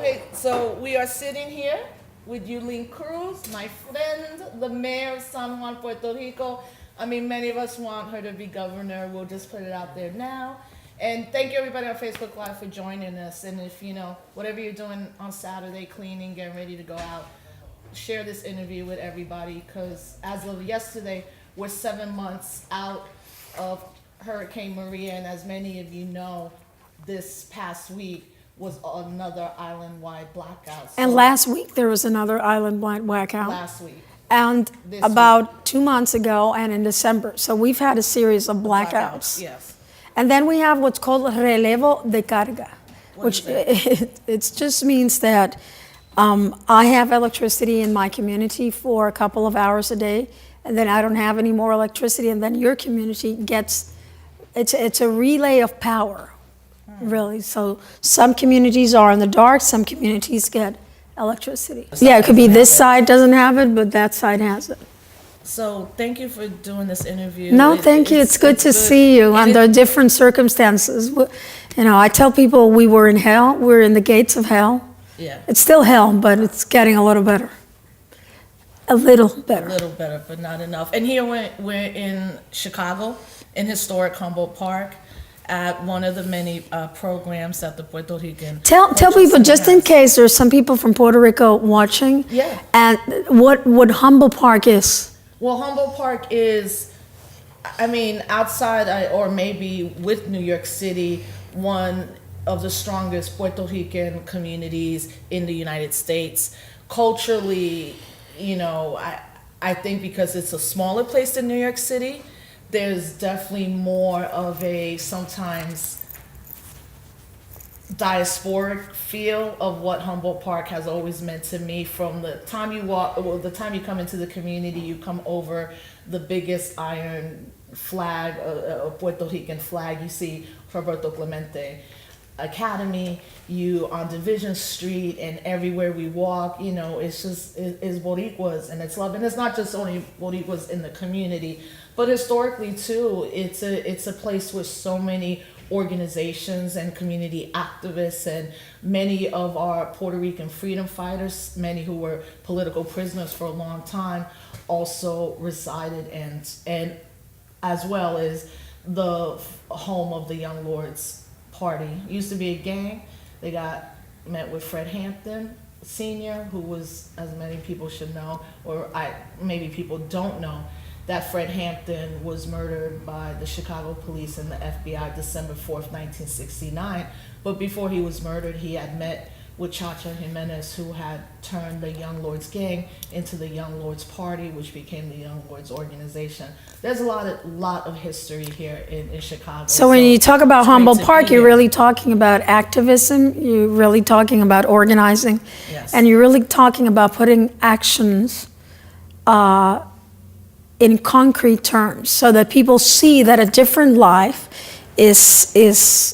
Okay, so we are sitting here with Yulin Cruz, my friend, the mayor of San Juan, Puerto Rico. I mean, many of us want her to be governor. We'll just put it out there now. And thank you everybody on Facebook Live for joining us. And if, whatever you're doing on Saturday, cleaning, getting ready to go out, share this interview with everybody, because as of yesterday, we're 7 months out of Hurricane Maria. And as many of you know, this past week was another island-wide blackout. And last week there was another island-wide blackout. Last week. And about 2 months ago and in December. So we've had a series of blackouts. Yes. And then we have what's called relevo de carga, which it just means that I have electricity in my community for a couple of hours a day, and then I don't have any more electricity, and then your community gets, it's a relay of power. Really, so some communities are in the dark, some communities get electricity. Yeah, it could be this side doesn't have it, but that side has it. So thank you for doing this interview. No, thank you. It's good to see you under different circumstances. I tell people we were in hell, we're in the gates of hell. Yeah. It's still hell, but it's getting a little better. A little better. A little better, but not enough. And here we're in Chicago, in historic Humboldt Park, at one of the many programs that the Puerto Rican... Tell people, just in case there's some people from Puerto Rico watching, yeah, and what Humboldt Park is. Well, Humboldt Park is, outside or maybe with New York City, one of the strongest Puerto Rican communities in the United States. Culturally, I think because it's a smaller place than New York City, there's definitely more of a sometimes diasporic feel of what Humboldt Park has always meant to me. From the time you the time you come into the community, you come over the biggest iron flag, a Puerto Rican flag. You see Rosa Clemente Academy, you on Division Street, and everywhere we walk, it's just is Boricuas, and it's love. And it's not just only Boricuas in the community, but historically too, it's a place with so many organizations and community activists, and many of our Puerto Rican freedom fighters, many who were political prisoners for a long time, also resided, and as well as the home of the Young Lords Party. Used to be a gang. They met with Fred Hampton Sr., who was, as many people should know, or maybe people don't know, that Fred Hampton was murdered by the Chicago police and the FBI December 4th, 1969. But before he was murdered, he had met with Chacha Jimenez, who had turned the Young Lords Gang into the Young Lords Party, which became the Young Lords Organization. There's a lot of history here in Chicago. So when you talk about Humboldt Park, you're really talking about activism, you're really talking about organizing, yes, and you're really talking about putting actions in concrete terms, so that people see that a different life is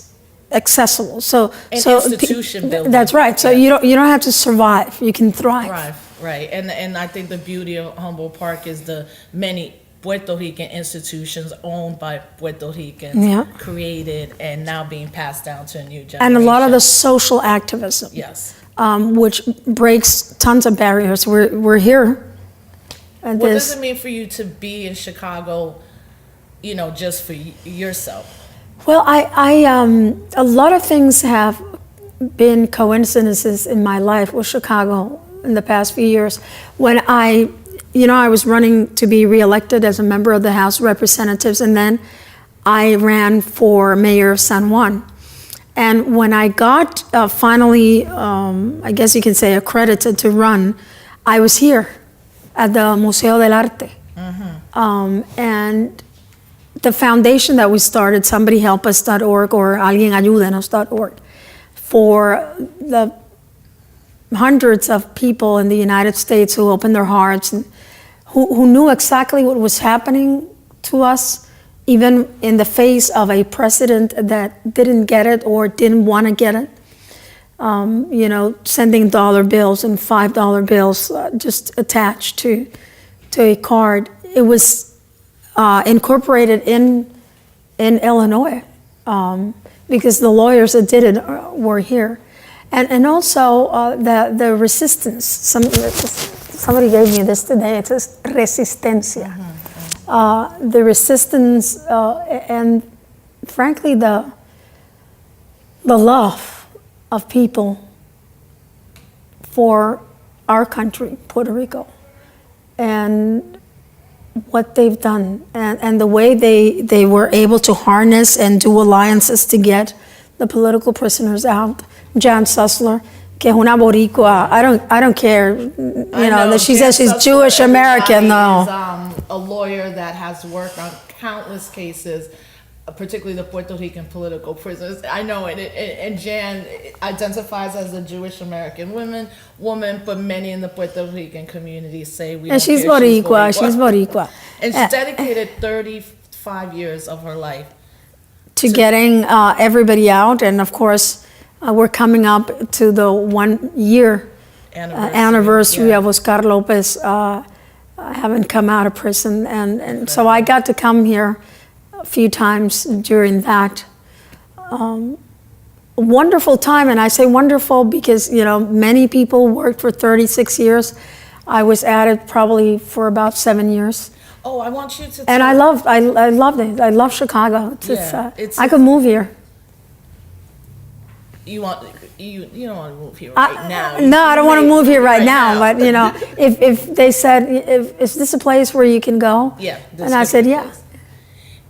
accessible. So institution building. That's right. So you don't have to survive. You can thrive. Right. And I think the beauty of Humboldt Park is the many Puerto Rican institutions owned by Puerto Ricans, created and now being passed down to a new generation. And a lot of the social activism. Yes. Which breaks tons of barriers. We're here. What does it mean for you to be in Chicago, just for yourself? Well, a lot of things have been coincidences in my life with Chicago in the past few years. When I was running to be reelected as a member of the House of Representatives, and then I ran for mayor of San Juan. And when I got finally, I guess you can say, accredited to run, I was here at the Museo del Arte. Mm-hmm. And the foundation that we started, somebodyhelpus.org or alguienaayúdenos.org, for the hundreds of people in the United States who opened their hearts and who knew exactly what was happening to us, even in the face of a president that didn't get it or didn't want to get it. Sending dollar bills and $5 bills just attached to a card. It was incorporated in Illinois because the lawyers that did it were here. And also the resistance. Somebody gave me this today. It says resistencia. The resistance and frankly the love of people for our country, Puerto Rico, and what they've done, and the way they were able to harness and do alliances to get the political prisoners out. Jan Sussler, que es una boricua, I don't care, that she says she's Jewish American, though. Is a lawyer that has worked on countless cases, particularly the Puerto Rican political prisoners. I know it, and Jan identifies as a Jewish American woman, but many in the Puerto Rican community say we. And don't she's care, Boricua. She's Boricua. And she dedicated 35 years of her life to getting everybody out, and of course, we're coming up to the 1 year anniversary of Oscar Lopez having come out of prison, and so I got to come here a few times during that wonderful time. And I say wonderful because many people worked for 36 years. I was at it probably for about 7 years. Oh, I want you to. And I loved it. I love Chicago. I could move here. You don't want to move here right now. No, I don't want to move here right now. But if they said, is this a place where you can go? Yeah. And I said, yeah.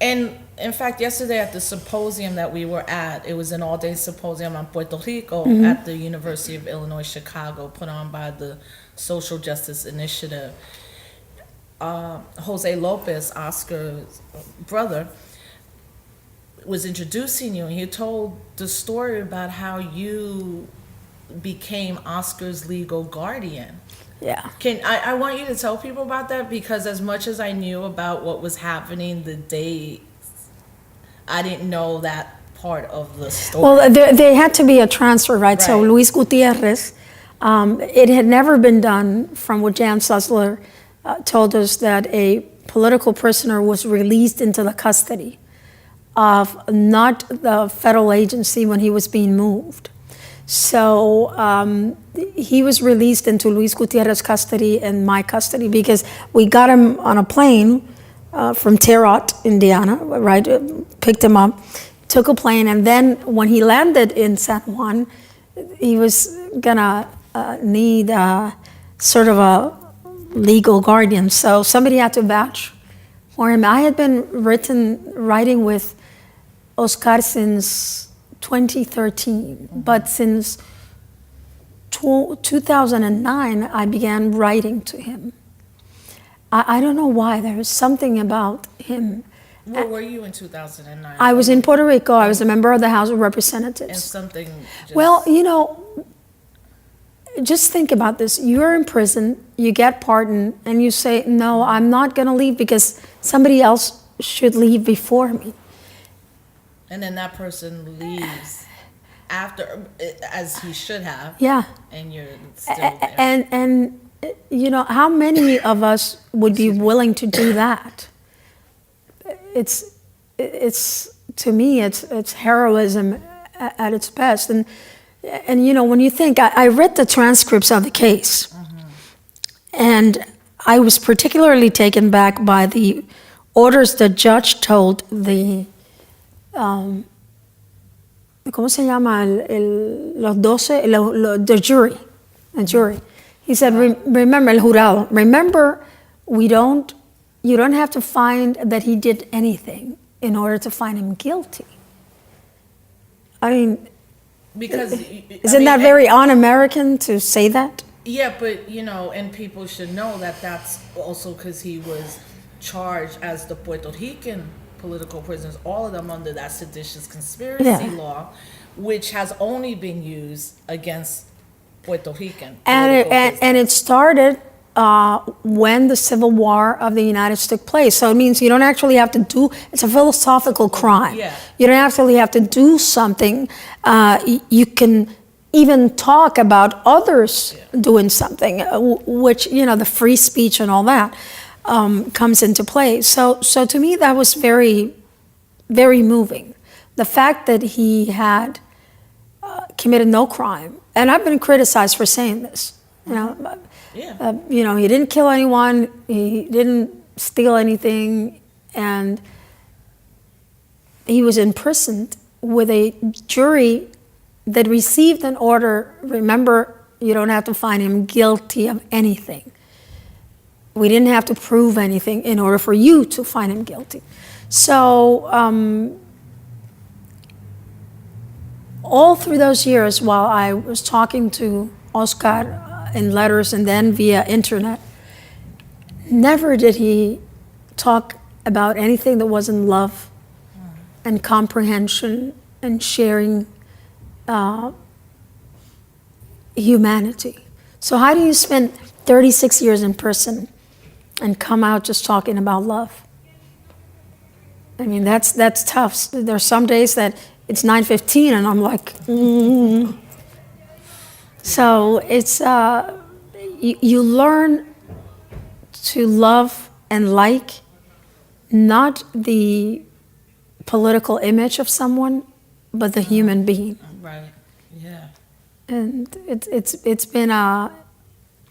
And in fact, yesterday at the symposium that we were at, it was an all-day symposium on Puerto Rico at the University of Illinois Chicago, put on by the Social Justice Initiative. Jose Lopez, Oscar's brother, was introducing you, and he told the story about how you became Oscar's legal guardian. Yeah. I want you to tell people about that, because as much as I knew about what was happening the day, I didn't know that part of the story. Well, there had to be a transfer, right? So Luis Gutierrez, it had never been done, from what Jan Sussler told us, that a political prisoner was released into the custody of not the federal agency when he was being moved. So he was released into Luis Gutierrez's custody and my custody, because we got him on a plane from Terrat, Indiana, right? Picked him up, took a plane, and then when he landed in San Juan, he was gonna need sort of a legal guardian. So somebody had to vouch for him. I had been writing with Oscar since 2013, but since 2009, I began writing to him. I don't know why. There was something about him. Where were you in 2009? I was in Puerto Rico. I was a member of the House of Representatives. And something just... Well, just think about this. You're in prison, you get pardoned, and you say, no, I'm not going to leave because somebody else should leave before me. And then that person leaves after, as he should have. Yeah. And you're still there. And how many of us would be willing to do that? It's to me, it's heroism at its best. And when you think, I read the transcripts of the case, and I was particularly taken back by the orders the judge told the ¿cómo se llama? The jury. He said, remember, el jurado, remember, you don't have to find that he did anything in order to find him guilty. I mean, because isn't that very un-American to say that? Yeah, but and people should know that that's also because he was charged as the Puerto Rican political prisoners, all of them under that seditious conspiracy law, which has only been used against Puerto Rican. And it started when the Civil War of the United States took place. So it means you don't actually have to do, it's a philosophical crime. Yeah. You don't actually have to do something. You can even talk about others doing something, which, the free speech and all that comes into play. So to me, that was very, very moving. The fact that he had committed no crime. And I've been criticized for saying this. Yeah. He didn't kill anyone, he didn't steal anything, and he was imprisoned with a jury that received an order. Remember, you don't have to find him guilty of anything. We didn't have to prove anything in order for you to find him guilty. So all through those years, while I was talking to Oscar in letters and then via internet, never did he talk about anything that wasn't love and comprehension and sharing humanity. So how do you spend 36 years in prison and come out just talking about love? I mean, that's tough. There's some days that it's 9:15 and I'm like, So it's, you learn to love and like not the political image of someone, but the human being. Right. Yeah. And it's been a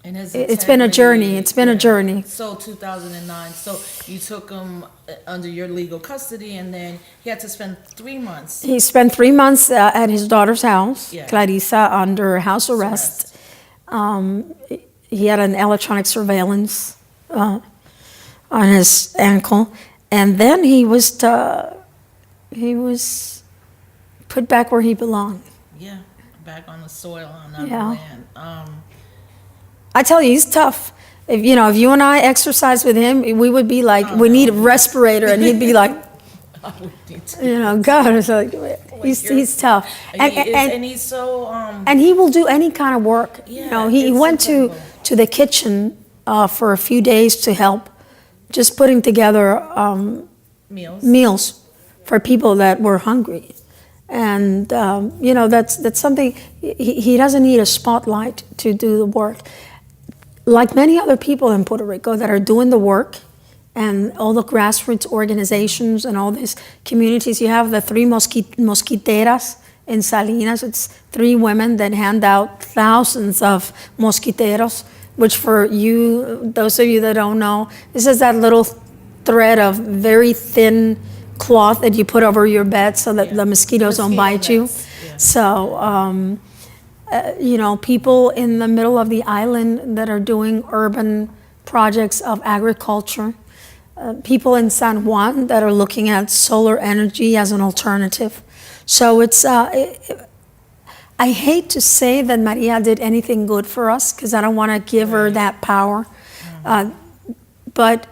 And his it's been a journey. It's been a journey. So 2009. So you took him under your legal custody, and then he had to spend 3 months. He spent 3 months at his daughter's house, Yeah. Clarissa, under house arrest. He had an electronic surveillance on his ankle, and then he was put back where he belonged. Yeah, back on the soil on that Yeah. land. I tell you, he's tough. If you and I exercise with him, we would be like, we need a respirator, and he'd be like, I would need to- God, it's like, he's tough. And he's so And he will do any kind of work. Yeah, He it's went to the kitchen for a few days to help, just putting together meals. for people that were hungry. And, that's something, he doesn't need a spotlight to do the work. Like many other people in Puerto Rico that are doing the work, and all the grassroots organizations and all these communities, you have the 3 mosquiteras in Salinas. It's 3 women that hand out thousands of mosquiteros, which for you, those of you that don't know, this is that little thread of very thin cloth that you put over your bed so that the mosquitoes don't bite you. Yeah. So, people in the middle of the island that are doing urban projects of agriculture, people in San Juan that are looking at solar energy as an alternative. So it's, I hate to say that Maria did anything good for us, because I don't want to give her that power. But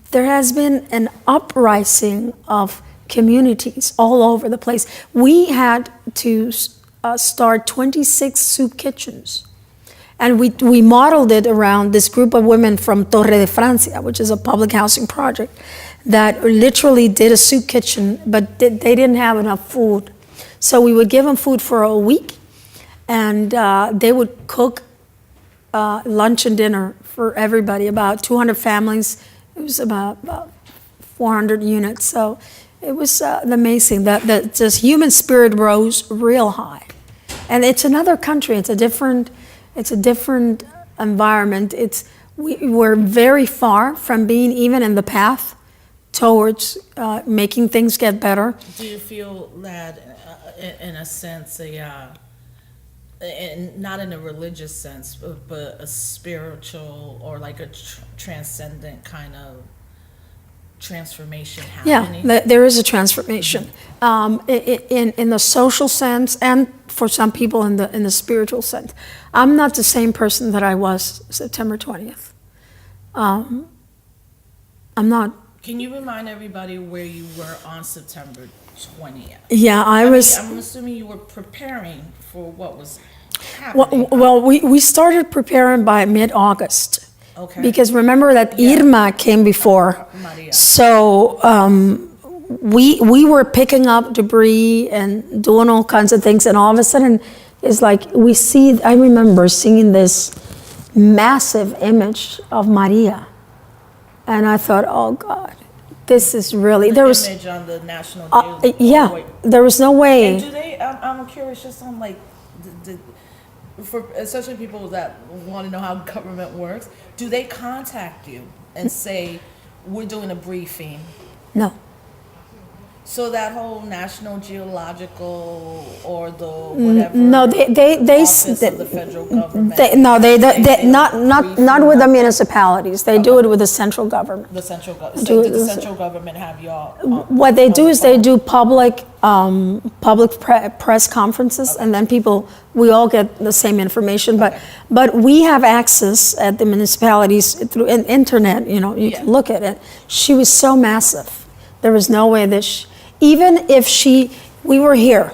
there has been an uprising of communities all over the place. We had to start 26 soup kitchens. And we modeled it around this group of women from Torre de Francia, which is a public housing project, that literally did a soup kitchen, but they didn't have enough food. So we would give them food for a week, and they would cook lunch and dinner for everybody, about 200 families. It was about 400 units. So it was amazing. The human spirit rose real high. And it's another country. It's a different environment. We're very far from being even in the path towards making things get better. Do you feel that, in a sense, and not in a religious sense, but a spiritual or like a transcendent kind of transformation happening? Yeah, there is a transformation in the social sense, and for some people in the spiritual sense. I'm not the same person that I was September 20th. I'm not. Can you remind everybody where you were on September 20th? Yeah, I'm assuming you were preparing for what was happening. Well, we started preparing by mid-August. Okay. Because remember that Irma came before. Maria. So we were picking up debris and doing all kinds of things, and all of a sudden it's like I remember seeing this massive image of Maria, and I thought, oh God, this is really, The there was, image on the national news. yeah, Wait. there was no And way. do they? I'm curious, just on like, for especially people that want to know how government works. Do they contact you and say, "We're doing a briefing"? No. So that whole National Geological or the whatever. No, they office of the federal government. Not with the municipalities. They do it with the central government. The central government. So did the central government have y'all? What they do is they do public press conferences, and then people, we all get the same information. But we have access at the municipalities through internet. You know, you can look at it. She was so massive. There was no way that we were here.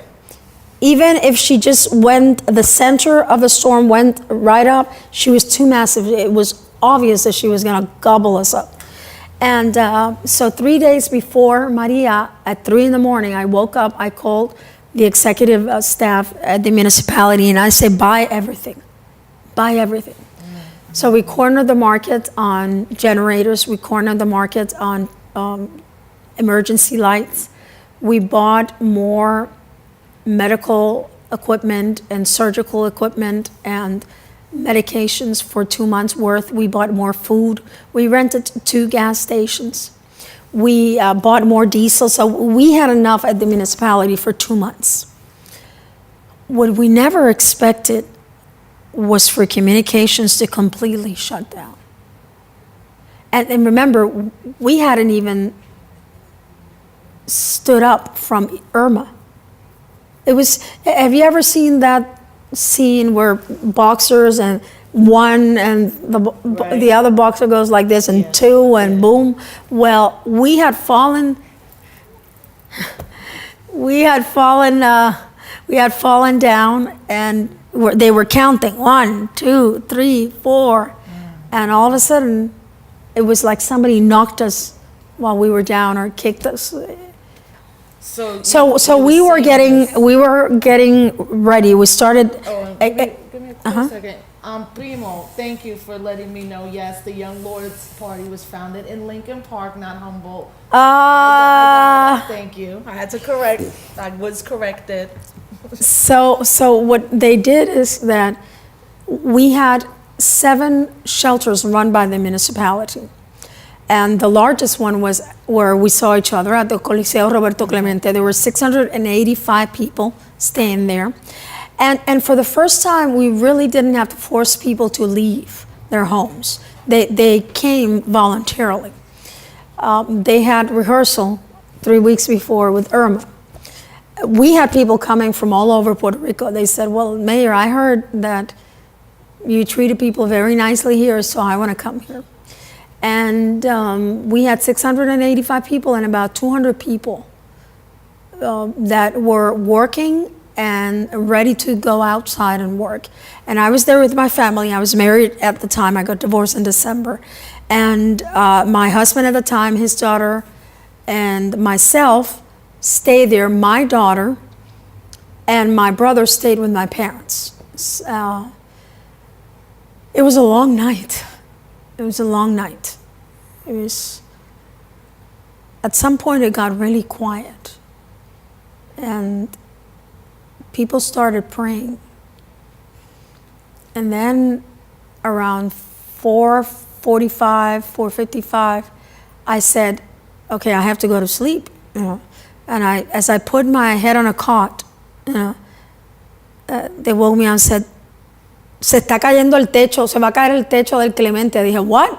Even if she just went, the center of the storm went right up, she was too massive. It was obvious that she was going to gobble us up. And so 3 days before Maria, at 3 in the morning, I woke up, I called the executive staff at the municipality, and I said, buy everything. Buy everything. So we cornered the market on generators. We cornered the market on emergency lights. We bought more medical equipment and surgical equipment and medications for 2 months worth. We bought more food. We rented 2 gas stations. We bought more diesel. So we had enough at the municipality for 2 months. What we never expected was for communications to completely shut down. And remember, we hadn't even stood up from Irma. It was, have you ever seen that scene where boxers and one and the other boxer goes like this and two and boom? Well, we had fallen down, and they were counting 1, 2, 3, 4, and all of a sudden it was like somebody knocked us while we were down or kicked us. So we were getting ready. We started. Give me a quick second. Primo, thank you for letting me know. Yes, the Young Lords Party was founded in Lincoln Park, not Humboldt. Thank you. I had to correct. I was corrected. So what they did is that we had 7 shelters run by the municipality. And the largest one was where we saw each other at the Coliseo Roberto Clemente. There were 685 people staying there. And for the first time, we really didn't have to force people to leave their homes. They came voluntarily. They had rehearsal 3 weeks before with Irma. We had people coming from all over Puerto Rico. They said, well, Mayor, I heard that you treated people very nicely here, so I want to come here. And we had 685 people and about 200 people that were working and ready to go outside and work. And I was there with my family. I was married at the time. I got divorced in December. And my husband at the time, his daughter, and myself stayed there. My daughter and my brother stayed with my parents. It was a long night. It was a long night. It was, at some point it got really quiet. And people started praying. And then around 4:45, 4:55, I said, okay, I have to go to sleep. You know? And as I put my head on a cot, you know, they woke me up and said, se está cayendo el techo, se va a caer el techo del Clemente. I dije, what?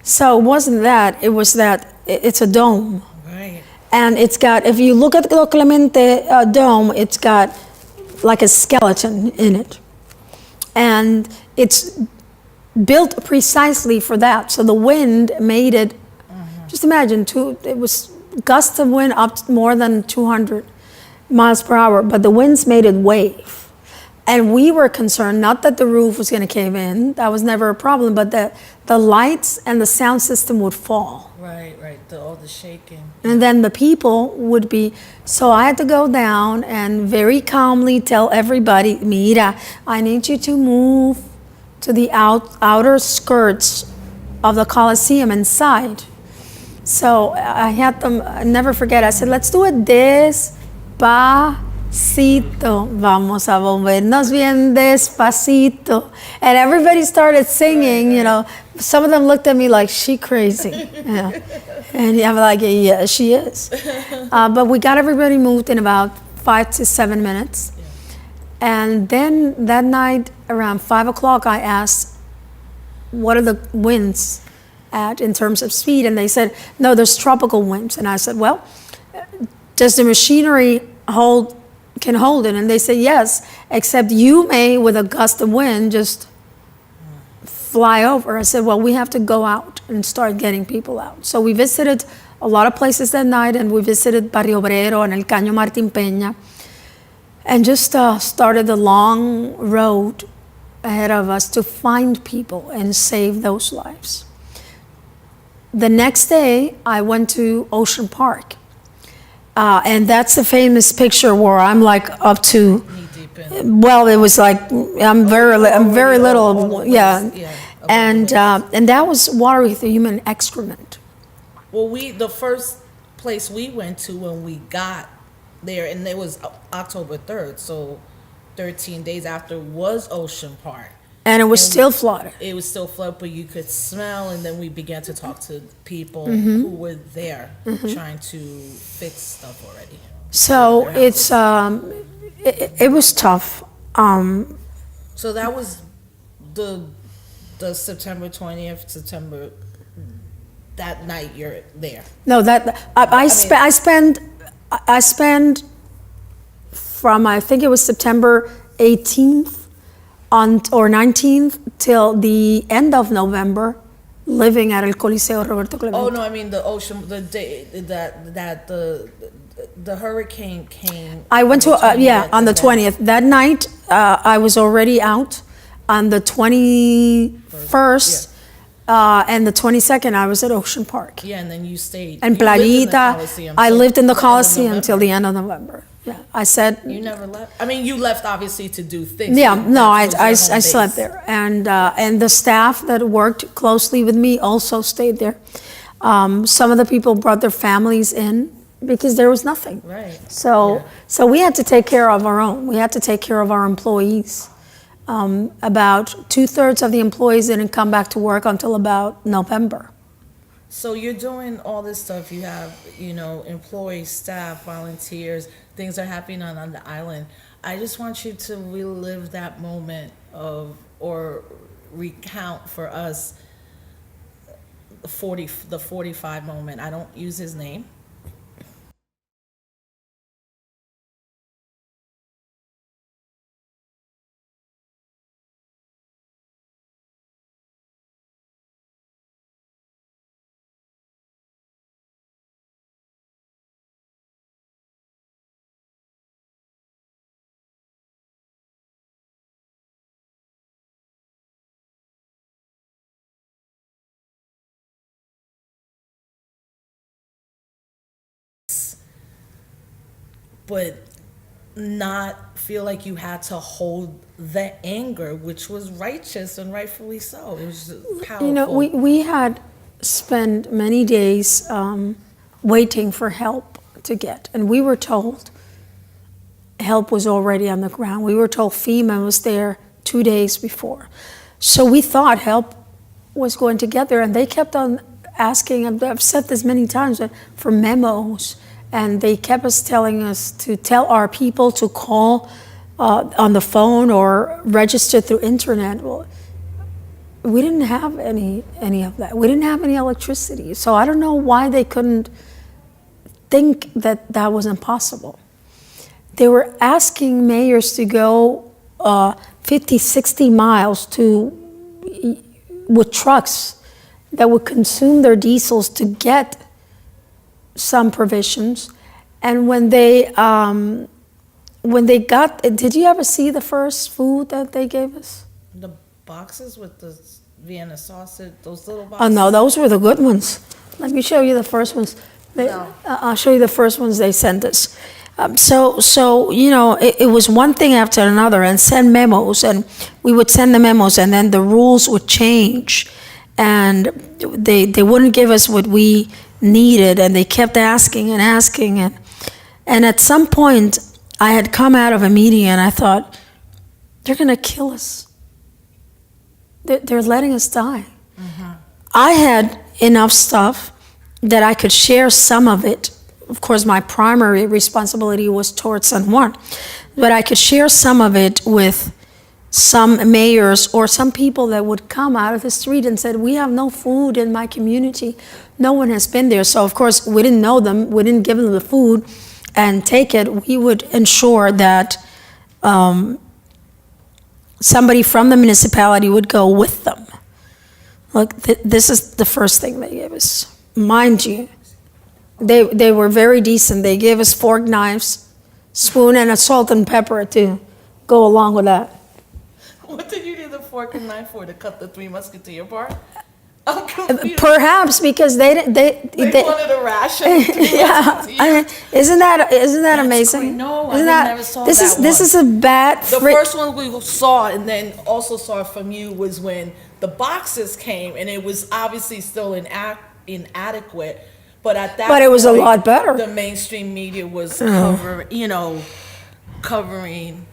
So it wasn't that, it was that it's a dome. Right. And it's got, if you look at the Clemente dome, it's got like a skeleton in it. And it's built precisely for that. So the wind made it, just imagine, it was gusts of wind up more than 200 miles per hour, but the winds made it wave. And we were concerned, not that the roof was going to cave in, that was never a problem, but that the lights and the sound system would fall. Right, all the shaking. And then the people would be, so I had to go down and very calmly tell everybody, mira, I need you to move to the outer skirts of the Coliseum inside. So I had them, I never forget, I said, let's do it despacito. Vamos a volvernos bien despacito. And everybody started singing, you know. Some of them looked at me like, she crazy. Yeah. And I'm like, yeah, she is. But we got everybody moved in about 5 to 7 minutes. And then that night, around 5 o'clock, I asked, what are the winds at in terms of speed? And they said, no, there's tropical winds. And I said, well, does the machinery can hold it? And they said, yes, except you may, with a gust of wind, just fly over. I said, well, we have to go out and start getting people out. So we visited a lot of places that night, and we visited Barrio Obrero and El Caño Martín Peña, and just started the long road ahead of us to find people and save those lives. The next day, I went to Ocean Park. And that's the famous picture where I'm like up to, well, it was like, I'm very little, yeah. And that was water with human excrement. Well, the first place we went to when we got there, and it was October 3rd, so 13 days after, was Ocean Park. And it was still flooded. It was still flooded, but you could smell, and then we began to talk to people who were there trying to fix stuff already. So it's, it was tough. So that was the September 20th, that night you're there. No, I spent from, I think it was September 18th or 19th till the end of November, living at El Coliseo Roberto Clemente. Oh no, I mean the day that the hurricane came. I went to on the 20th. That night I was already out. On the 21st and the 22nd, I was at Ocean Park. Yeah, and then you stayed. And Playita, I lived in the Coliseum till the end of November. Yeah, I said. You never left? I mean, you left obviously to do things. Yeah, no, I slept there. And the staff that worked closely with me also stayed there. Some of the people brought their families in because there was nothing. Right. So we had to take care of our own. We had to take care of our employees. About 2/3 of the employees didn't come back to work until about November. So you're doing all this stuff. You have, employees, staff, volunteers. Things are happening on the island. I just want you to relive that moment or recount for us the 45 moment. I don't use his name. But not feel like you had to hold the anger, which was righteous and rightfully so. It was powerful. We had spent many days waiting for help to get, and we were told help was already on the ground. We were told FEMA was there 2 days before. So we thought help was going to get there, and they kept on asking, I've said this many times, for memos. And they kept us telling us to tell our people to call on the phone or register through internet. Well, we didn't have any of that. We didn't have any electricity. So I don't know why they couldn't think that that was impossible. They were asking mayors to go 50, 60 miles with trucks that would consume their diesels to get some provisions. And when they got, did you ever see the first food that they gave us? The boxes with the Vienna sausage, those little boxes? Oh no, those were the good ones. Let me show you the first ones. I'll show you the first ones they sent us. It was one thing after another, and send memos, and we would send the memos, and then the rules would change, and they wouldn't give us what we needed, and they kept asking and asking. And at some point, I had come out of a meeting and I thought, they're going to kill us. They're letting us die. I had enough stuff that I could share some of it. Of course, my primary responsibility was towards San Juan, but I could share some of it with some mayors or some people that would come out of the street and said, we have no food in my community. No one has been there. So of course, we didn't know them. We didn't give them the food and take it. We would ensure that somebody from the municipality would go with them. Look, this is the first thing they gave us. Mind you, they were very decent. They gave us fork, knives, spoon, and a salt and pepper to go along with that. What did you need the fork and knife for? To cut the Three Musketeer part? I'm confused. Perhaps because they wanted a ration. Yeah, isn't that amazing? Great. No, isn't I never saw this that is this is a bad. The first one we saw, and then also saw from you, was when the boxes came, and it was obviously still inadequate. But at that, but it was point, a lot better. The mainstream media was covering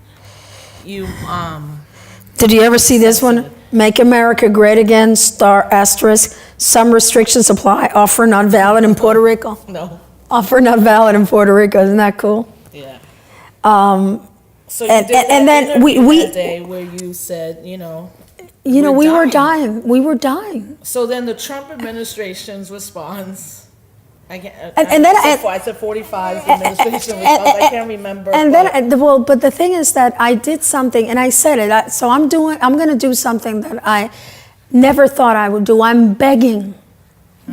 you. Did you ever see this one? Make America Great Again, **, some restrictions apply, offer not valid in Puerto Rico. No. Offer not valid in Puerto Rico, isn't that cool? Yeah. So you and did that then we that day where you said, we were dying. We were dying. So then the Trump administration's response. I said 45's administration response. I can't remember. And but the thing is that I did something, and I said it. So I'm going to do something that I never thought I would do. I'm begging,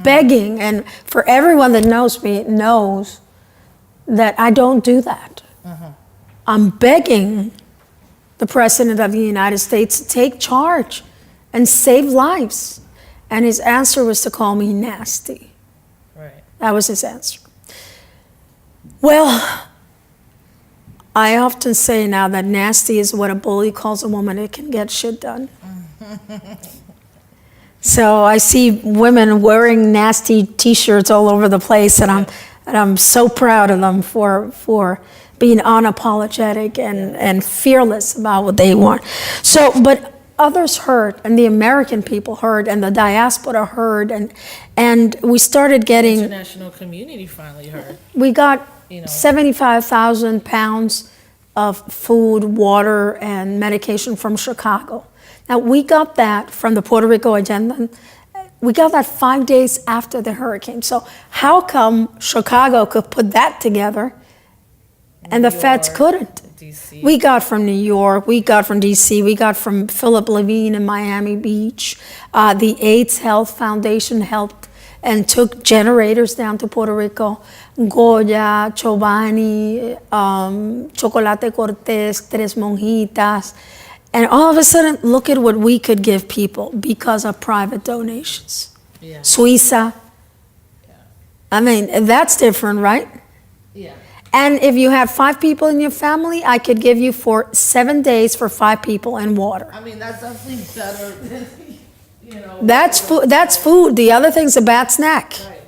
and for everyone that knows me knows that I don't do that. I'm begging the President of the United States to take charge and save lives. And his answer was to call me nasty. Right. That was his answer. Well, I often say now that nasty is what a bully calls a woman that can get shit done. So I see women wearing nasty T-shirts all over the place, and I'm so proud of them for being unapologetic and fearless about what they want. So, but others heard, and the American people heard, and the diaspora heard, and we started getting. International community finally heard. We got 75,000 pounds of food, water, and medication from Chicago. Now, we got that from the Puerto Rico agenda. We got that 5 days after the hurricane. So how come Chicago could put that together and the feds couldn't? DC. We got from New York, we got from DC, we got from Philip Levine in Miami Beach. The AIDS Health Foundation helped and took generators down to Puerto Rico. Goya, Chobani, Chocolate Cortez, Tres Monjitas. And all of a sudden, look at what we could give people because of private donations. Yeah. Suiza. Yeah. I mean, that's different, right? Yeah. And if you have 5 people in your family, I could give you for 7 days for 5 people and water. I mean, that's definitely better than, That's food. That's food. The other thing's a bad snack. Right.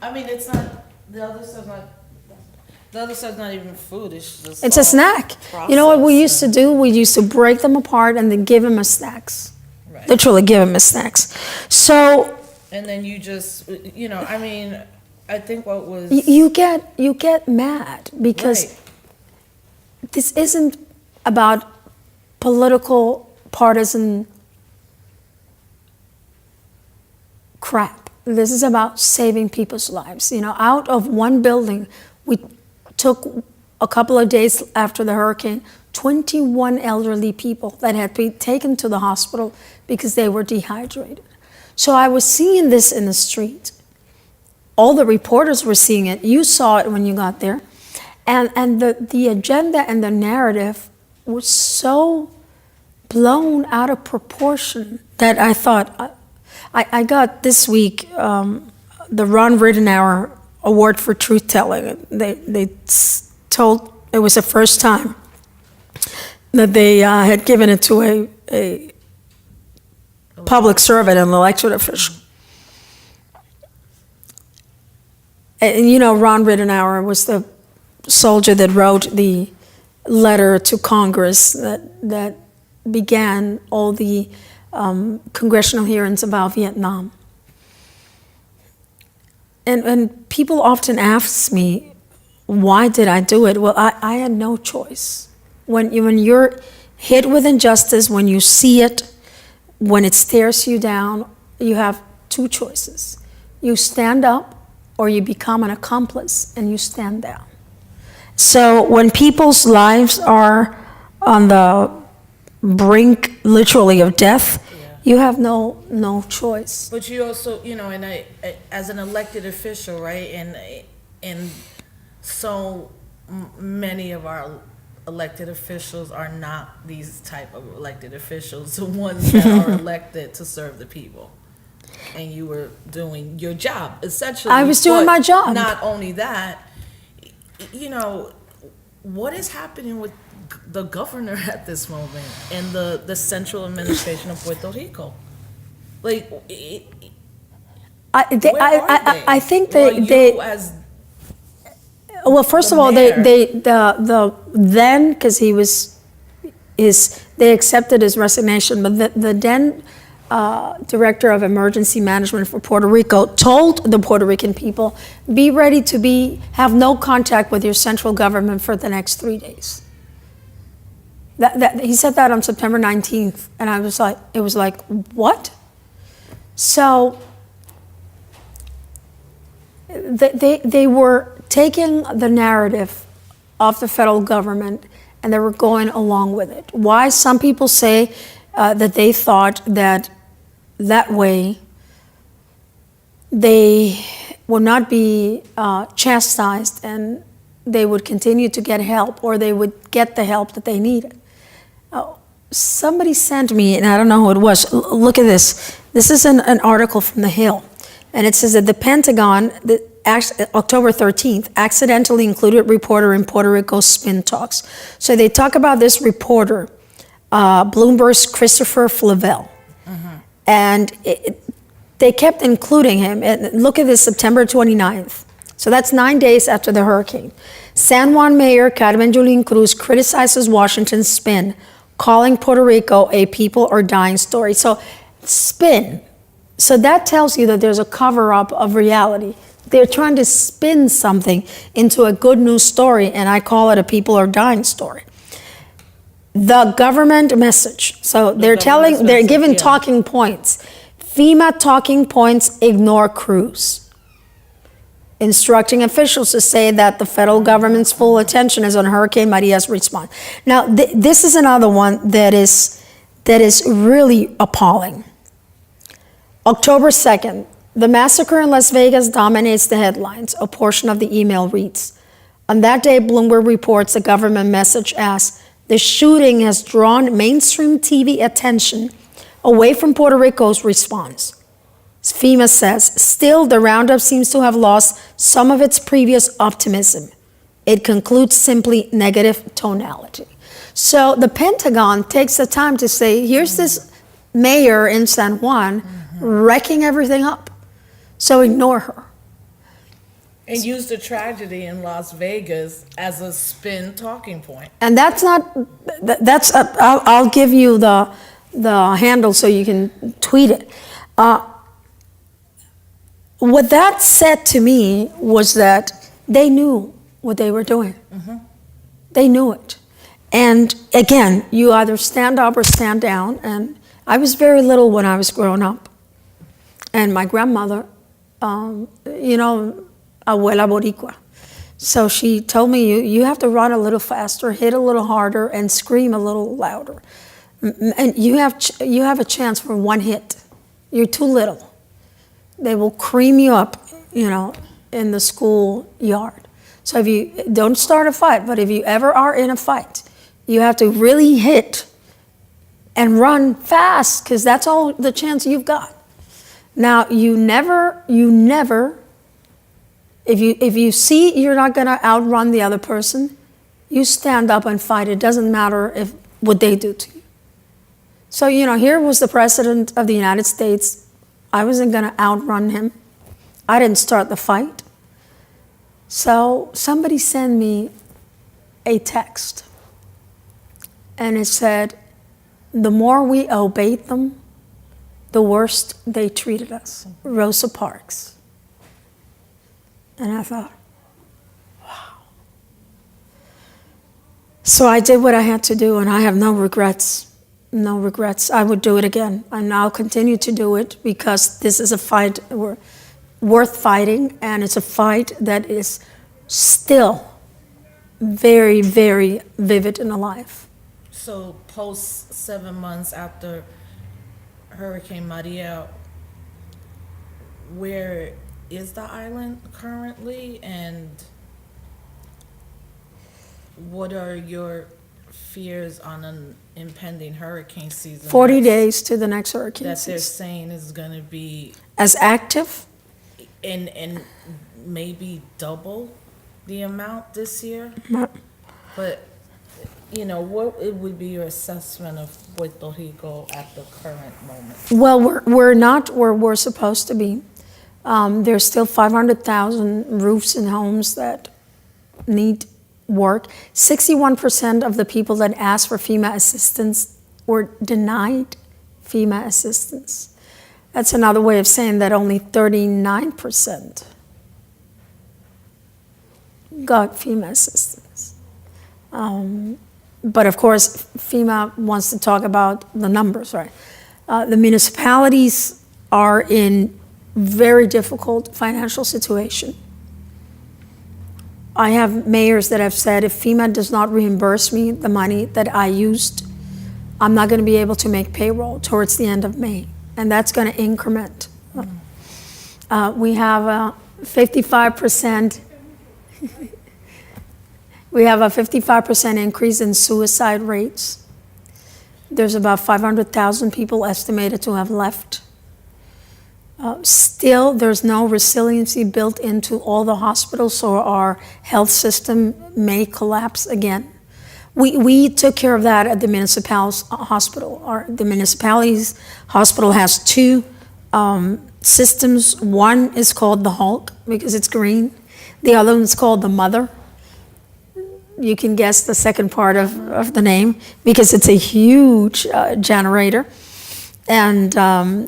I mean, it's not, the other stuff's not even food. It's a snack. You know what we used to do? We used to break them apart and then give them as snacks. Right. Literally give them as snacks. So. And then you just, I mean, I think what was. You get mad because this isn't about political partisan crap. This is about saving people's lives. Out of one building, we took a couple of days after the hurricane, 21 elderly people that had been taken to the hospital because they were dehydrated. So I was seeing this in the street. All the reporters were seeing it. You saw it when you got there. And the agenda and the narrative was so blown out of proportion that I thought, I got this week the Ron Rittenhour Award for Truth Telling. They told it was the first time that they had given it to a public servant, an elected official. And Ron Rittenhour was the soldier that wrote the letter to Congress that began all the congressional hearings about Vietnam. And people often ask me, why did I do it? Well, I had no choice. When you're hit with injustice, when you see it, when it stares you down, you have two choices. You stand up, or you become an accomplice and you stand down. So when people's lives are on the brink, literally, of death, you have no choice. But you also, and as an elected official, right? And so many of our elected officials are not these type of elected officials, the ones that are elected to serve the people. And you were doing your job, essentially. I was doing my job. Not only that, what is happening with the governor at this moment and the central administration of Puerto Rico? Like, I think well, first of all, mayor. because they accepted his resignation, but the then director of emergency management for Puerto Rico told the Puerto Rican people, be ready to have no contact with your central government for the next 3 days. He said that on September 19th, and it was like, what? So they were taking the narrative of the federal government and they were going along with it. Why? Some people say that they thought that way they would not be chastised and they would continue to get help, or they would get the help that they needed. Somebody sent me, and I don't know who it was, look at this. This is an article from The Hill, and it says that the Pentagon, October 13th, accidentally included reporter in Puerto Rico's spin talks. So they talk about this reporter, Bloomberg's Christopher Flavel. And they kept including him. And look at this, September 29th. So that's 9 days after the hurricane. San Juan Mayor Carmen Yulin Cruz criticizes Washington's spin, calling Puerto Rico a people are dying story. So spin. So that tells you that there's a cover-up of reality. They're trying to spin something into a good news story, and I call it a people are dying story. The government message. So they're giving talking points. FEMA talking points ignore Cruz, instructing officials to say that the federal government's full attention is on Hurricane Maria's response. Now, this is another one that is really appalling. October 2nd, the massacre in Las Vegas dominates the headlines. A portion of the email reads, on that day, Bloomberg reports a government message as, the shooting has drawn mainstream TV attention away from Puerto Rico's response. FEMA says, still, the roundup seems to have lost some of its previous optimism. It concludes simply negative tonality. So the Pentagon takes the time to say, here's this mayor in San Juan wrecking everything up. So ignore her. And use the tragedy in Las Vegas as a spin talking point. And I'll give you the handle so you can tweet it. What that said to me was that they knew what they were doing. They knew it. And again, you either stand up or stand down. And I was very little when I was growing up. And my grandmother, Abuela Boricua. So she told me, you have to run a little faster, hit a little harder, and scream a little louder. And you have a chance for one hit. You're too little. They will cream you up, in the schoolyard. So if you don't start a fight, but if you ever are in a fight, you have to really hit and run fast, because that's all the chance you've got. Now, you never, if you see you're not going to outrun the other person, you stand up and fight. It doesn't matter what they do to you. So, here was the President of the United States. I wasn't going to outrun him. I didn't start the fight. So somebody sent me a text, and it said, the more we obeyed them, the worse they treated us. Rosa Parks. And I thought, wow. So I did what I had to do, and I have no regrets. No regrets. I would do it again, and I'll continue to do it because this is a fight worth fighting, and it's a fight that is still very, very vivid and alive. So post 7 months after Hurricane Maria, where is the island currently, and what are your fears on an impending hurricane season? 40 days to the next hurricane that they're season. saying is going to be As active? and maybe double the amount this year. But what it would be your assessment of Puerto Rico at the current moment? Well, we're not where we're supposed to be. There's still 500,000 roofs and homes that need work. 61% of the people that asked for FEMA assistance were denied FEMA assistance. That's another way of saying that only 39% got FEMA assistance. But of course, FEMA wants to talk about the numbers, right? The municipalities are in very difficult financial situation. I have mayors that have said, if FEMA does not reimburse me the money that I used, I'm not going to be able to make payroll towards the end of May, and that's going to increment. We have a 55%. We have a 55% increase in suicide rates. There's about 500,000 people estimated to have left. Still, there's no resiliency built into all the hospitals, so our health system may collapse again. We took care of that at the municipal's hospital. The municipality's hospital has two systems. One is called the Hulk because it's green. The other one's called the Mother. You can guess the second part of the name because it's a huge generator. And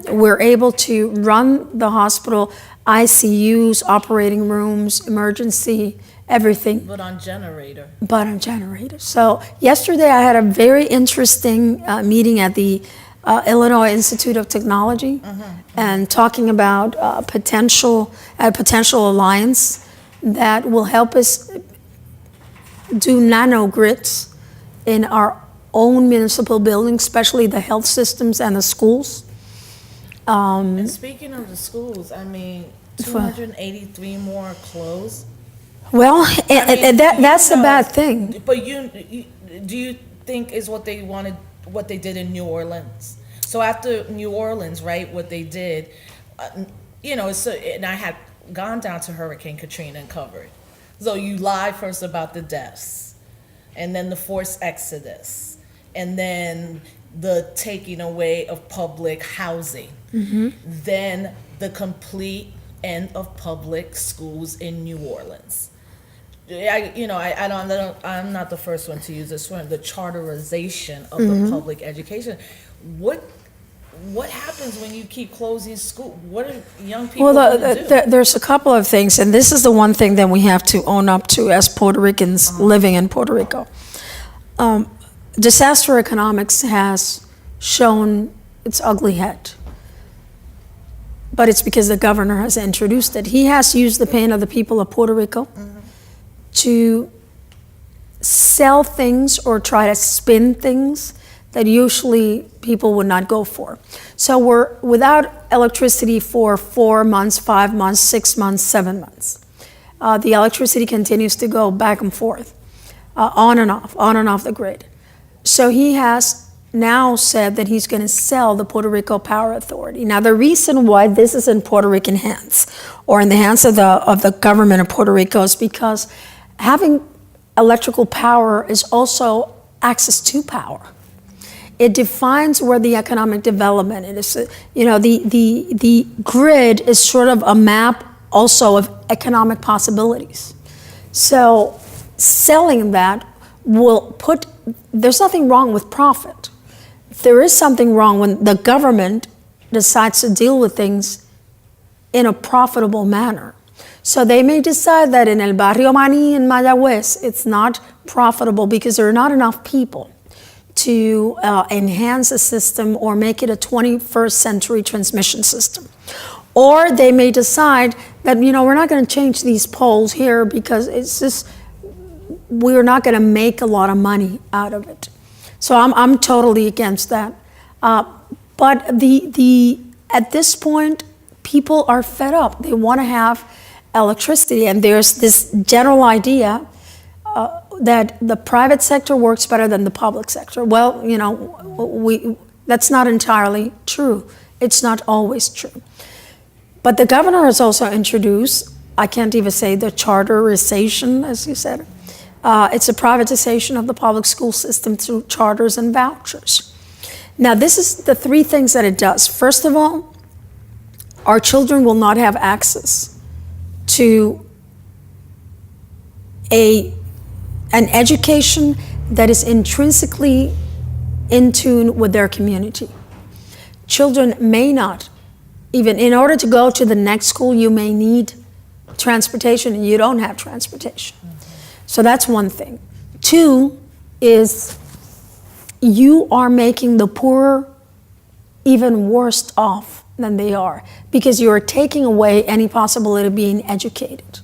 we're able to run the hospital, ICUs, operating rooms, emergency, everything. But on generator. So yesterday I had a very interesting meeting at the Illinois Institute of Technology, and talking about a potential alliance that will help us do nanogrids in our own municipal buildings, especially the health systems and the schools. And speaking of the schools, 283 more closed. Well, that's a bad thing. But do you think is what they did in New Orleans? So after New Orleans, right, what they did, and I had gone down to Hurricane Katrina and covered. So you lied first about the deaths, and then the forced exodus, and then the taking away of public housing, then the complete end of public schools in New Orleans. I'm not the first one to use this term, the charterization of the public education. What happens when you keep closing school? What are young people going to do? There's a couple of things, and this is the one thing that we have to own up to as Puerto Ricans living in Puerto Rico. Disaster economics has shown its ugly head, but it's because the governor has introduced it. He has used the pain of the people of Puerto Rico to sell things or try to spin things that usually people would not go for. So we're without electricity for 4 months, 5 months, 6 months, 7 months. The electricity continues to go back and forth, on and off the grid. So he has now said that he's going to sell the Puerto Rico Power Authority. Now, the reason why this is in Puerto Rican hands, or in the hands of the government of Puerto Rico, is because having electrical power is also access to power. It defines where the economic development is. The grid is sort of a map also of economic possibilities. So selling that there's nothing wrong with profit. There is something wrong when the government decides to deal with things in a profitable manner. So they may decide that in El Barrio Mani in Mayagüez, it's not profitable because there are not enough people to enhance the system or make it a 21st century transmission system. Or they may decide that, we're not going to change these poles here because we're not going to make a lot of money out of it. So I'm totally against that. But at this point, people are fed up. They want to have electricity, and there's this general idea that the private sector works better than the public sector. Well, that's not entirely true. It's not always true. But the governor has also introduced, I can't even say the charterization, as you said. It's a privatization of the public school system through charters and vouchers. Now, this is the three things that it does. First of all, our children will not have access to an education that is intrinsically in tune with their community. Children may not, even in order to go to the next school, you may need transportation, and you don't have transportation. So that's one thing. Two is you are making the poor even worse off than they are, because you are taking away any possibility of being educated.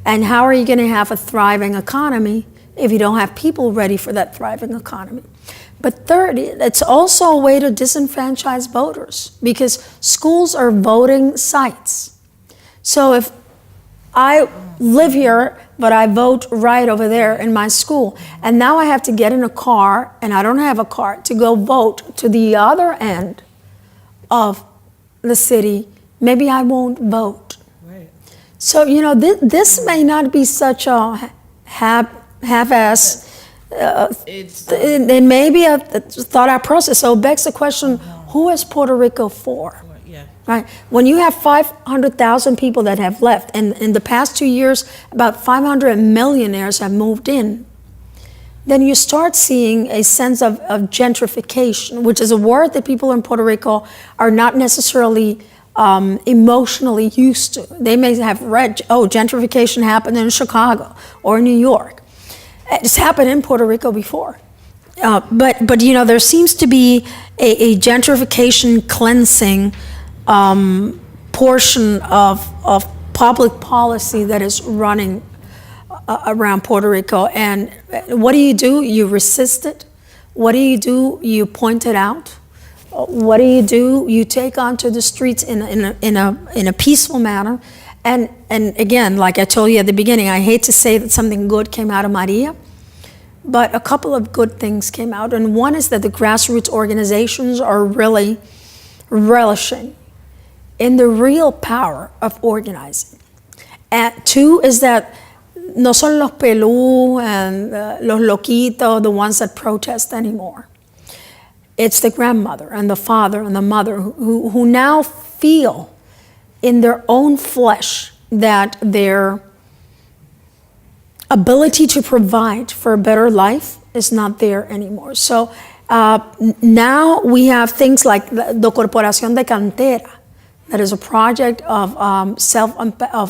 And how are you going to have a thriving economy if you don't have people ready for that thriving economy? But third, it's also a way to disenfranchise voters, because schools are voting sites. So if I live here, but I vote right over there in my school, and now I have to get in a car, and I don't have a car, to go vote to the other end of the city, maybe I won't vote. Right. So, this may not be such a half-ass, it may be a thought-out process. So it begs the question, who is Puerto Rico for? Yeah. Right? When you have 500,000 people that have left, and in the past 2 years, about 500 millionaires have moved in, then you start seeing a sense of gentrification, which is a word that people in Puerto Rico are not necessarily emotionally used to. They may have read, gentrification happened in Chicago or New York. It's happened in Puerto Rico before. But there seems to be a gentrification cleansing portion of public policy that is running around Puerto Rico. And what do? You resist it. What do? You point it out. What do? You take onto the streets in a peaceful manner. And again, like I told you at the beginning, I hate to say that something good came out of Maria, but a couple of good things came out. And one is that the grassroots organizations are really relishing in the real power of organizing. And two is that no son los pelú and los loquitos, the ones that protest anymore. It's the grandmother and the father and the mother who now feel in their own flesh that their ability to provide for a better life is not there anymore. So now we have things like the Corporación de Cantera, that is a project of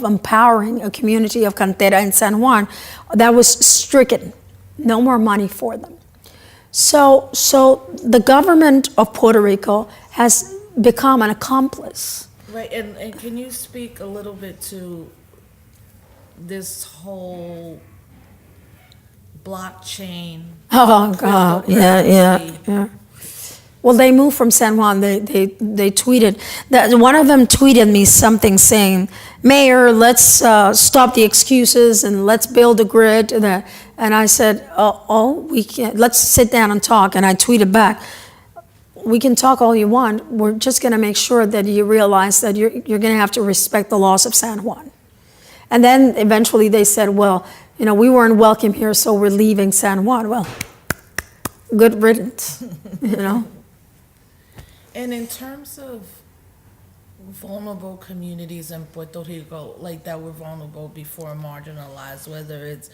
empowering a community of Cantera in San Juan that was stricken. No more money for them. So the government of Puerto Rico has become an accomplice. Right, and can you speak a little bit to this whole blockchain? Oh God, yeah. Well, they moved from San Juan. They tweeted that one of them tweeted me something saying, "Mayor, let's stop the excuses and let's build a grid." And I said, we can't. Let's sit down and talk. And I tweeted back, "We can talk all you want. We're just going to make sure that you realize that you're going to have to respect the laws of San Juan." And then eventually they said, "Well, we weren't welcome here, so we're leaving San Juan." Well, good riddance, And in terms of vulnerable communities in Puerto Rico, like that were vulnerable before, marginalized, whether it's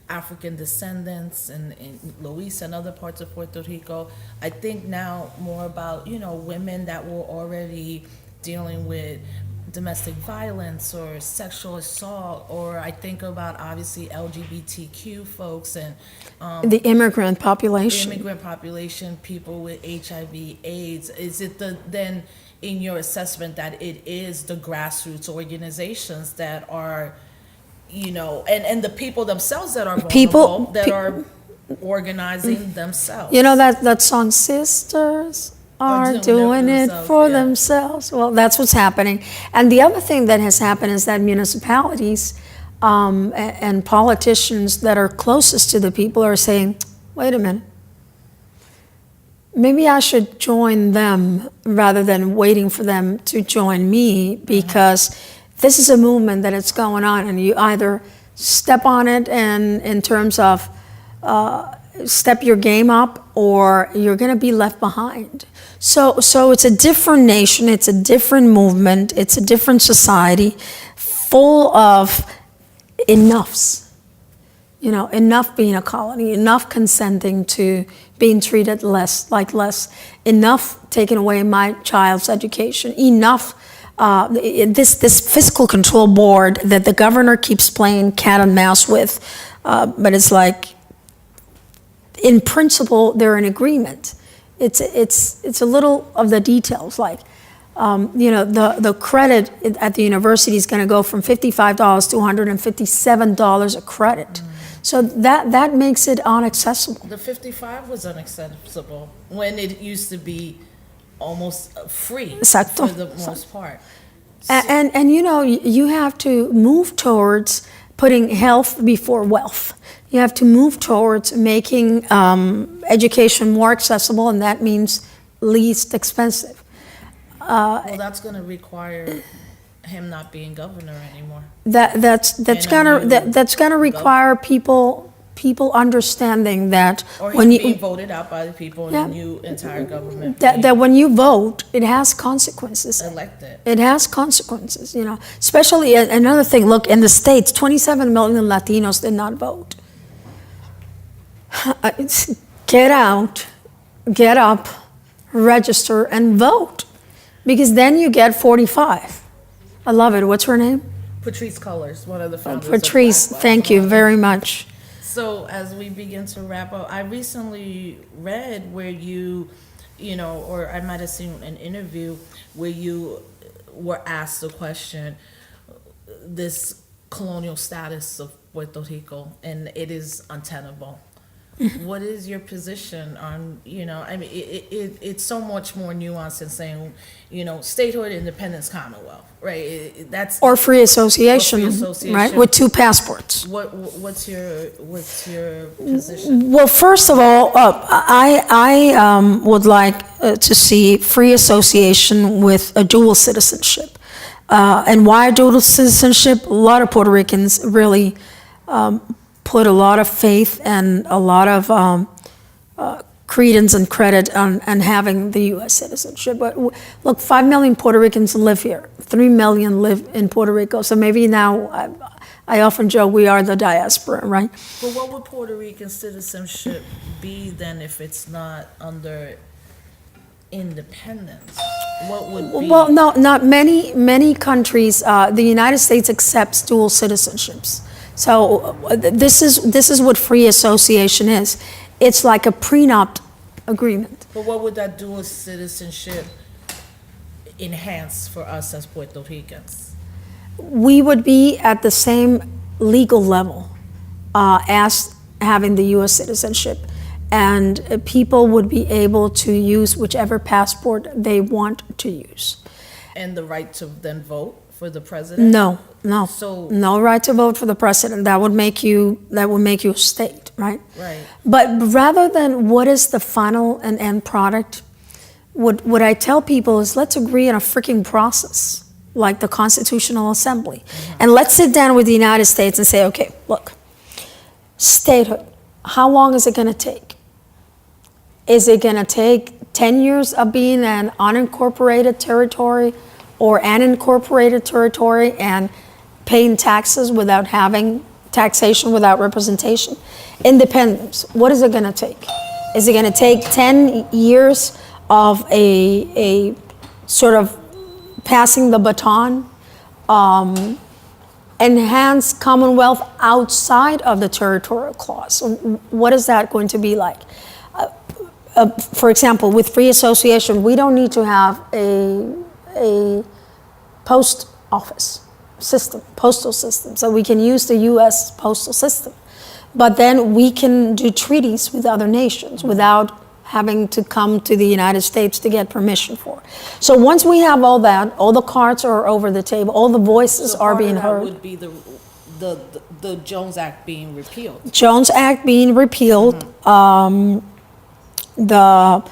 African descendants in Luis and other parts of Puerto Rico. I think now more about, women that were already dealing with domestic violence or sexual assault, or I think about obviously LGBTQ folks and The immigrant population. people with HIV, AIDS. Is it then in your assessment that it is the grassroots organizations that are, and the people themselves that are vulnerable, that are organizing themselves? That song, Sisters are doing it for themselves. Well, that's what's happening. And the other thing that has happened is that municipalities and politicians that are closest to the people are saying, wait a minute, maybe I should join them rather than waiting for them to join me, because this is a movement that it's going on, and you either step on it and in terms of step your game up, or you're going to be left behind. So it's a different nation, it's a different movement, it's a different society, full of enoughs. Enough being a colony, enough consenting to being treated less, enough taking away my child's education, enough this fiscal control board that the governor keeps playing cat and mouse with, but it's like, in principle, they're in agreement. It's a little of the details, like, the credit at the university is going to go from $55 to $157 a credit. So that makes it unaccessible. The 55 was unaccessible when it used to be almost free. Exacto. For the most part. And you have to move towards putting health before wealth. You have to move towards making education more accessible, and that means least expensive. Well, that's going to require him not being governor anymore. That's gonna require people understanding that Or when he's you being voted out by the people in Yeah. the new entire government. that when you vote, it has consequences. Elected. It has consequences, Especially another thing. Look, in the States, 27 million Latinos did not vote. Get out, get up, register, and vote, because then you get 45. I love it. What's her name? Patrice Cullors, one of the founders. Patrice, of Black thank you Lives very much. So as we begin to wrap up, I recently read where you, or I might have seen an interview where you were asked the question, this colonial status of Puerto Rico, and it is untenable. What is your position on, it's so much more nuanced than saying, statehood, independence, commonwealth, right? Or free association, right? With 2 passports. What's your position? Well, first of all, I would like to see free association with a dual citizenship. And why dual citizenship? A lot of Puerto Ricans really put a lot of faith and a lot of credence and credit on having the U.S. citizenship. But look, 5 million Puerto Ricans live here. 3 million live in Puerto Rico. So maybe now, I often joke, we are the diaspora, right? But what would Puerto Rican citizenship be then if it's not under independence? What would be? Well, no, not many countries. The United States accepts dual citizenships. So this is what free association is. It's like a prenup agreement. But what would that dual citizenship enhance for us as Puerto Ricans? We would be at the same legal level as having the U.S. citizenship, and people would be able to use whichever passport they want to use. And the right to then vote for the president? No. So no right to vote for the president. That would make you a state, right? Right. But rather than what is the final and end product, what I tell people is, let's agree on a freaking process, like the Constitutional Assembly. Mm-hmm. And let's sit down with the United States and say, okay, look, statehood, how long is it going to take? Is it going to take 10 years of being an unincorporated territory or an incorporated territory and paying taxes without having taxation, without representation. Independence, what is it going to take? Is it going to take 10 years of a sort of passing the baton? Enhanced Commonwealth outside of the territorial clause. What is that going to be like? For example, with free association, we don't need to have a post office system, postal system, so we can use the U.S. postal system. But then we can do treaties with other nations without having to come to the United States to get permission for. So once we have all that, all the cards are over the table, all the voices are being heard. Would be the Jones Act being repealed. Jones Act being repealed, the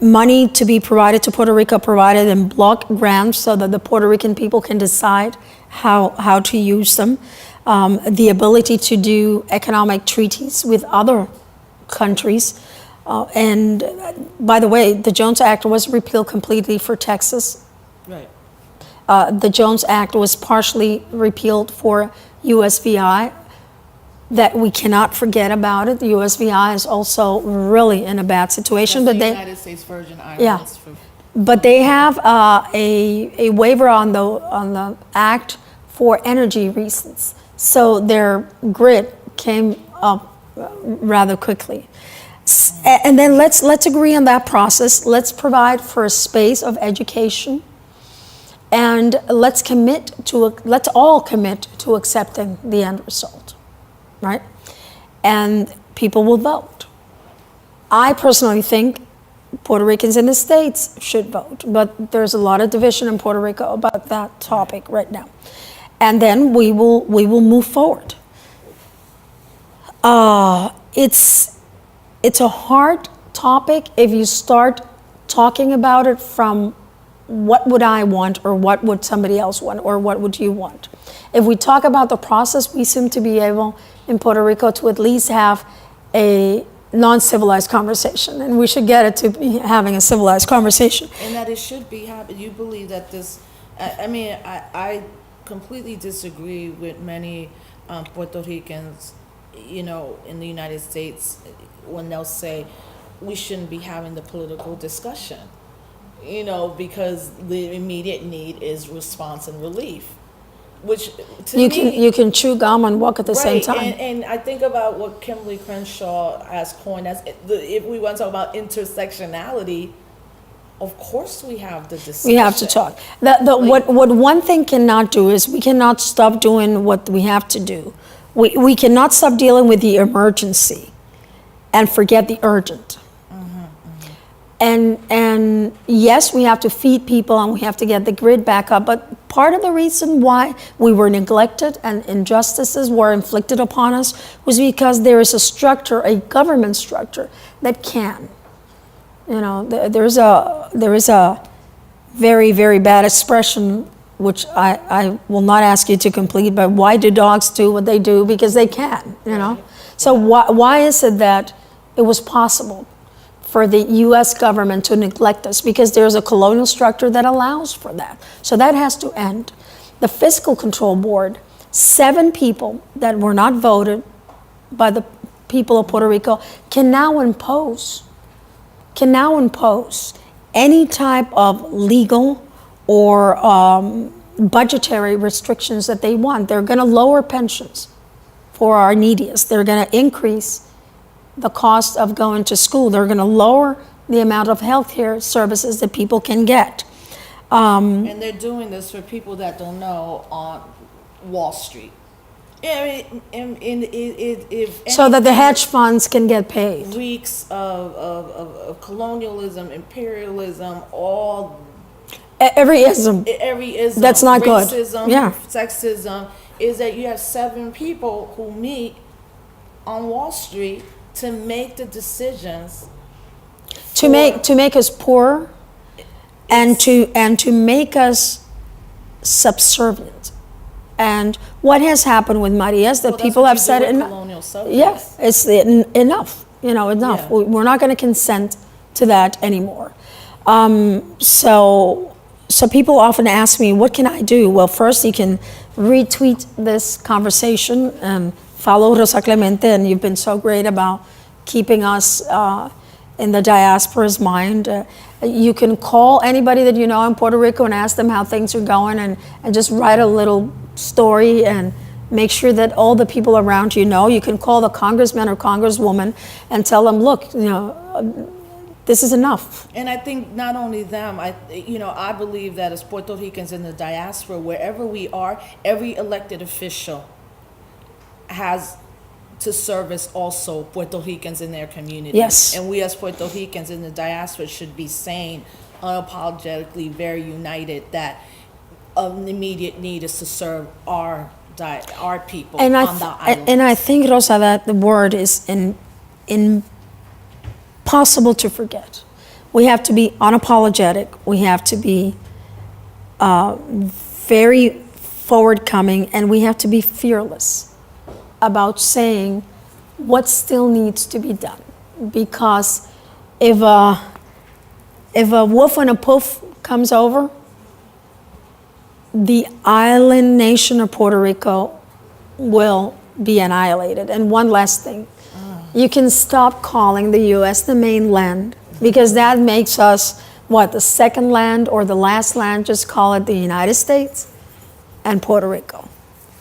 money to be provided to Puerto Rico provided in block grants so that the Puerto Rican people can decide how to use them. The ability to do economic treaties with other countries. And by the way, the Jones Act was repealed completely for Texas. Right. The Jones Act was partially repealed for USVI. That we cannot forget about it. The USVI is also really in a bad situation. That's but the they, United States Virgin Islands. Yeah. But they have a waiver on the act for energy reasons. So their grid came up rather quickly. And then let's agree on that process. Let's provide for a space of education, and let's all commit to accepting the end result, right? And people will vote. I personally think Puerto Ricans in the States should vote, but there's a lot of division in Puerto Rico about that topic right now. And then we will move forward. It's a hard topic if you start talking about it from what would I want, or what would somebody else want, or what would you want. If we talk about the process, we seem to be able in Puerto Rico to at least have a non-civilized conversation, and we should get it to be having a civilized conversation. And that it should be happening. You believe that this, I completely disagree with many Puerto Ricans, in the United States, when they'll say we shouldn't be having the political discussion, because the immediate need is response and relief, which to you can chew gum and walk at the same time. And I think about what Kimberly Crenshaw has coined as if we want to talk about intersectionality. Of course, we have the discussion. We have to talk. What one thing cannot do is we cannot stop doing what we have to do. We cannot stop dealing with the emergency and forget the urgent. And yes, we have to feed people and we have to get the grid back up. But part of the reason why we were neglected and injustices were inflicted upon us was because there is a structure, a government structure that can. There is a very, very bad expression, which I will not ask you to complete, but why do dogs do what they do? Because they can, So why is it that it was possible for the U.S. government to neglect us? Because there's a colonial structure that allows for that. So that has to end. The Fiscal Control Board, 7 people that were not voted by the people of Puerto Rico can now impose any type of legal or budgetary restrictions that they want. They're going to lower pensions for our neediest. They're going to increase the cost of going to school. They're going to lower the amount of healthcare services that people can get. And they're doing this for people that don't know on Wall Street. So that the hedge funds can get paid. Weeks of colonialism, imperialism, all every ism. That's not racism, good. Yeah. Sexism, is that you have 7 people who meet on Wall Street to make the decisions to make us poor and to make us subservient. And what has happened with Maria is that people have said colonial subjects. Yes, it's enough. Enough. Yeah. We're not going to consent to that anymore. So people often ask me, what can I do? Well, first you can retweet this conversation and follow Rosa Clemente, and you've been so great about keeping us in the diaspora's mind. You can call anybody that you know in Puerto Rico and ask them how things are going, and just write a little story and make sure that all the people around you know. You can call the congressman or congresswoman and tell them, look, this is enough. And I think not only them, I believe that as Puerto Ricans in the diaspora, wherever we are, every elected official has to service also Puerto Ricans in their community. Yes. And we as Puerto Ricans in the diaspora should be saying unapologetically, very united, that an immediate need is to serve our people And on the island. And I think, Rosa, that the word is impossible to forget. We have to be unapologetic. We have to be very forward-coming, and we have to be fearless about saying what still needs to be done. Because if a woof and a poof comes over, the island nation of Puerto Rico will be annihilated. And one last thing, you can stop calling the U.S. the mainland, because that makes us, the second land or the last land. Just call it the United States and Puerto Rico.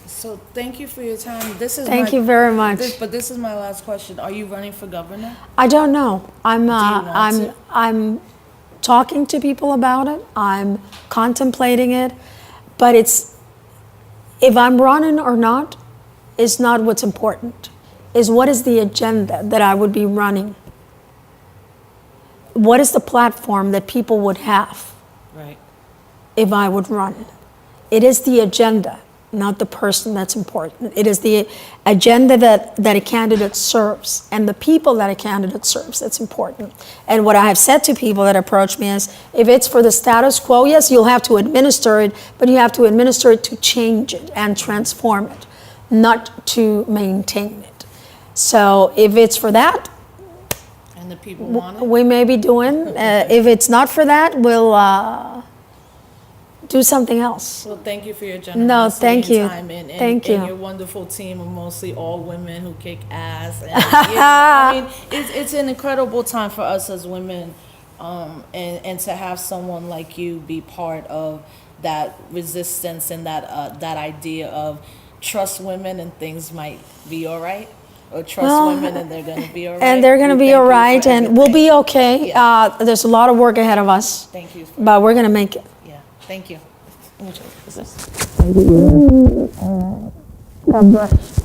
So thank you for your time. Thank you very much. But this is my last question. Are you running for governor? I don't know. to? I'm talking to people about it. I'm contemplating it. But if I'm running or not, is not what's important. Is what is the agenda that I would be running? What is the platform that people would have Right. if I would run? It is the agenda, not the person that's important. It is the agenda that a candidate serves, and the people that a candidate serves that's important. And what I have said to people that approach me is, if it's for the status quo, yes, you'll have to administer it, but you have to administer it to change it and transform it, not to maintain it. So if it's for that, And the people want it? we may be doing. If it's not for that, we'll do something else. Well, thank you for your generosity. No, thank and you. time and Thank you. And your wonderful team of mostly all women who kick ass. And, I mean, it's an incredible time for us as women, and to have someone like you be part of that resistance and that idea of trust women and things might be all right. Or trust women and they're going to be all right. And they're going to be all right, and we'll be okay. Yeah. There's a lot of work ahead of us, Thank you. but we're going to make it. Yeah, thank you. God bless.